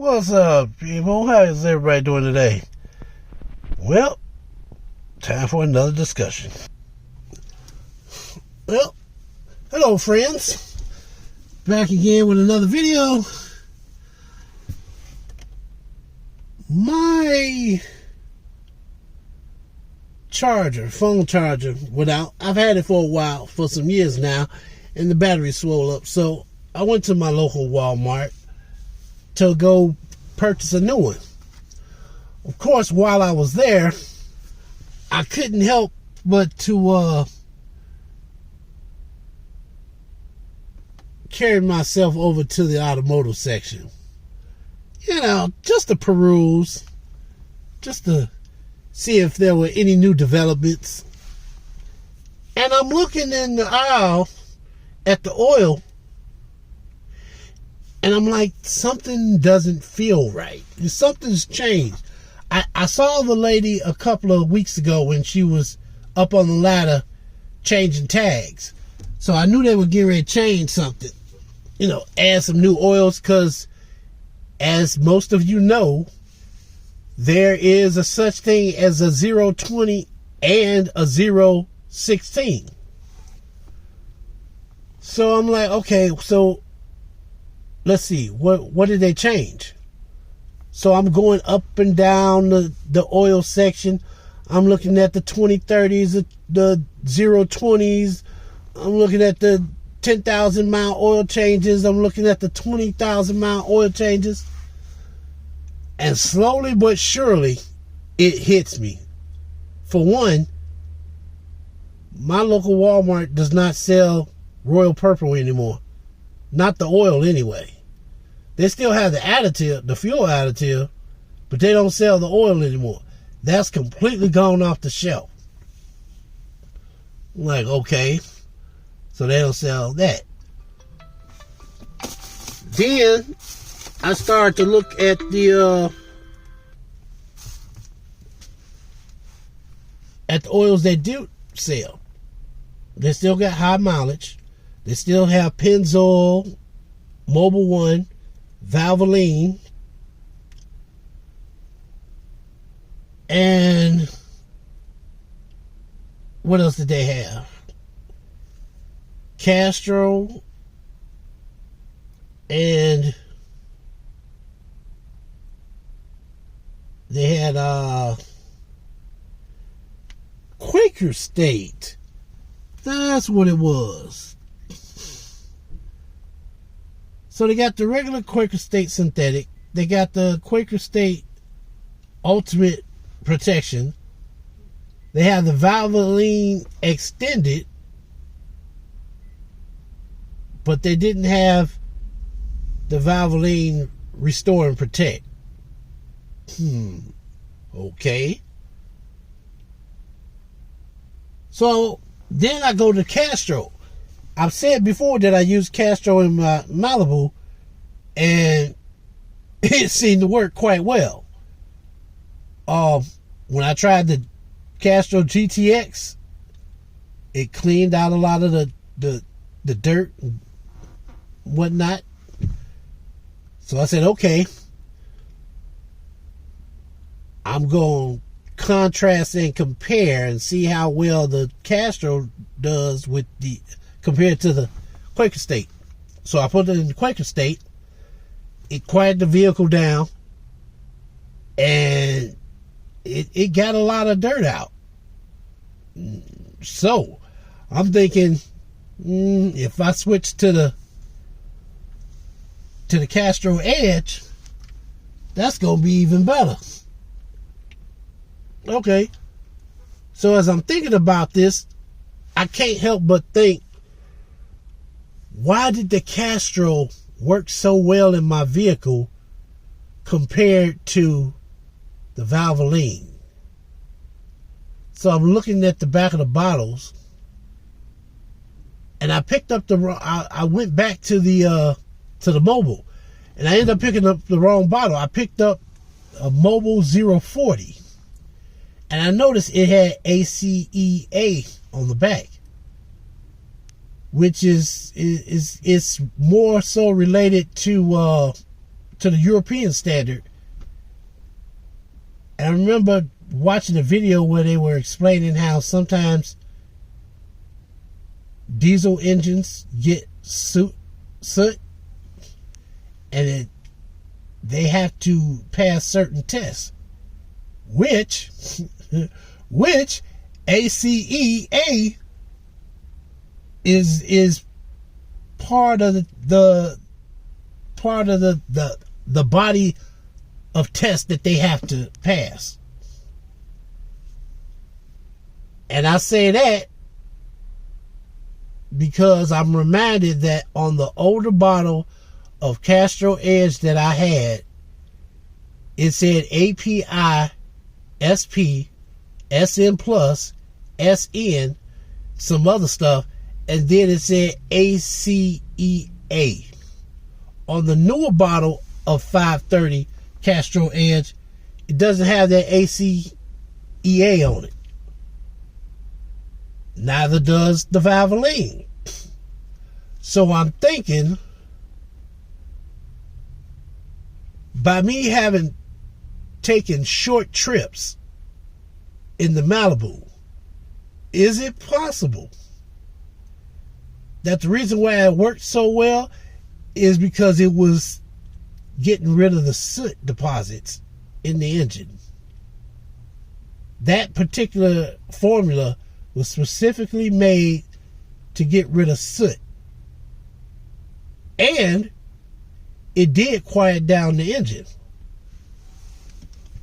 What's up, people? How is everybody doing today? Well, time for another discussion. Well, hello, friends. Back again with another video. My phone charger, I've had it for a while, for some years now, and the battery swelled up. So I went to my local Walmart to go purchase a new one. Of course, while I was there, I couldn't help but to carry myself over to the automotive section. You know, just to peruse, just to see if there were any new developments. And I'm looking in the aisle at the oil, and I'm like, something doesn't feel right. Something's changed. I saw the lady a couple of weeks ago when she was up on the ladder changing tags. So I knew they were getting ready to change something. You know, add some new oils, because as most of you know, there is a such thing as a 020 and a 016. So I'm like, okay, so let's see, what did they change? So I'm going up and down the oil section. I'm looking at the 2030s, the 020s. I'm looking at the 10,000 mile oil changes. I'm looking at the 20,000 mile oil changes. And slowly but surely, it hits me. For one, my local Walmart does not sell Royal Purple anymore. Not the oil anyway. They still have the additive, the fuel additive, but they don't sell the oil anymore. That's completely gone off the shelf. I'm like, okay, so they don't sell that. Then I started to look at the oils they do sell. They still got high mileage. They still have Pennzoil, Mobil 1, Valvoline, and what else did they have? Castrol, and they had Quaker State. That's what it was. So they got the regular Quaker State synthetic. They got the Quaker State Ultimate Protection. They have the Valvoline Extended, but they didn't have the Valvoline Restore and Protect. Okay. So then I go to Castrol. I've said before that I use Castrol in my Malibu, and it seemed to work quite well. When I tried the Castrol GTX, it cleaned out a lot of the dirt and whatnot. So I said, okay, I'm going to contrast and compare and see how well the Castrol does with compared to the Quaker State. So I put it in the Quaker State. It quieted the vehicle down, and it got a lot of dirt out. So I'm thinking, if I switch to the Castrol Edge, that's gonna be even better. Okay. So as I'm thinking about this, I can't help but think, why did the Castrol work so well in my vehicle compared to the Valvoline? So I'm looking at the back of the bottles, and I picked up I went back to the Mobil, and I ended up picking up the wrong bottle. I picked up a Mobil 040, and I noticed it had ACEA on the back. which is more so related to to the European standard. And I remember watching a video where they were explaining how sometimes diesel engines get soot, and they have to pass certain tests, which ACEA is part of the body of tests that they have to pass. And I say that because I'm reminded that on the older bottle of Castrol Edge that I had, it said API, SP, SN plus, SN, some other stuff, and then it said ACEA. On the newer bottle of 530 Castrol Edge, it doesn't have that ACEA on it. Neither does the Valvoline. So I'm thinking, by me having taken short trips in the Malibu, is it possible that the reason why it worked so well is because it was getting rid of the soot deposits in the engine? That particular formula was specifically made to get rid of soot. And it did quiet down the engine.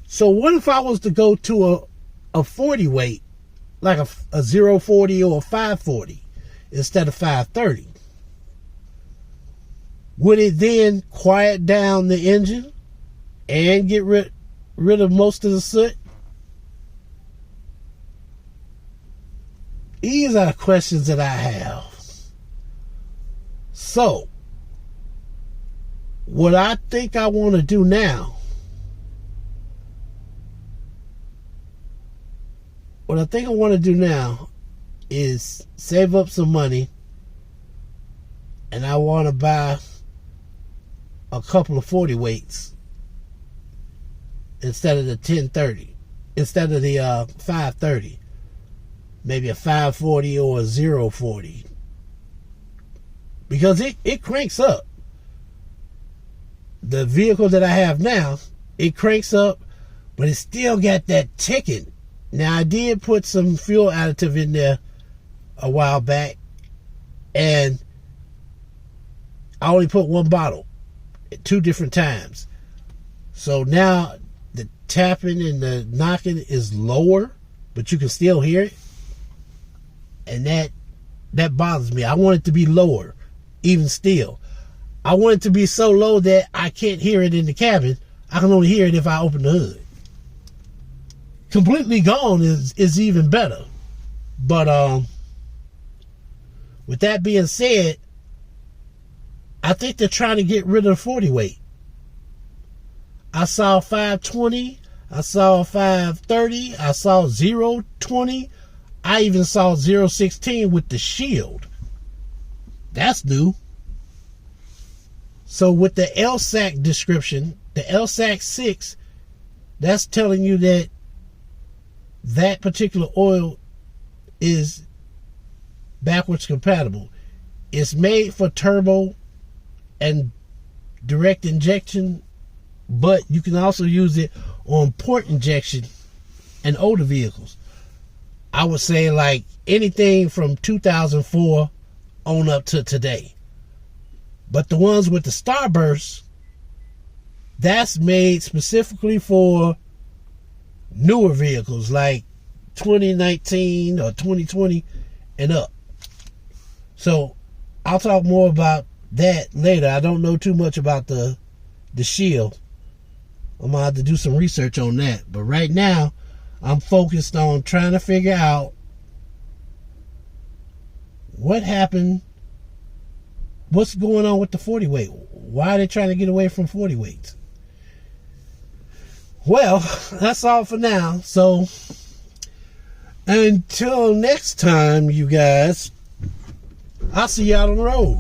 So what if I was to go to a 40 weight, like a 040 or a 540 instead of 530? Would it then quiet down the engine and get rid of most of the soot? These are the questions that I have. So, what I think I want to do now, is save up some money, and I want to buy a couple of 40 weights instead of the 1030, instead of the 530. Maybe a 540 or a 040. Because it cranks up. The vehicle that I have now, it cranks up, but it still got that ticking. Now, I did put some fuel additive in there a while back, and I only put one bottle at 2 different times. So now the tapping and the knocking is lower, but you can still hear it. And that bothers me. I want it to be lower, even still. I want it to be so low that I can't hear it in the cabin. I can only hear it if I open the hood. Completely gone is even better. But with that being said, I think they're trying to get rid of the 40 weight. I saw 520, I saw 530, I saw 020, I even saw 016 with the shield. That's new. So with the LSAC description, the LSAC 6, that's telling you that that particular oil is backwards compatible. It's made for turbo and direct injection, but you can also use it on port injection and older vehicles. I would say like anything from 2004 on up to today. But the ones with the Starburst, that's made specifically for newer vehicles like 2019 or 2020 and up. So I'll talk more about that later. I don't know too much about the shield. I'm gonna have to do some research on that. But right now, I'm focused on trying to figure out what happened, what's going on with the 40 weight. Why are they trying to get away from 40 weights? Well, that's all for now. So until next time, you guys, I'll see you out on the road.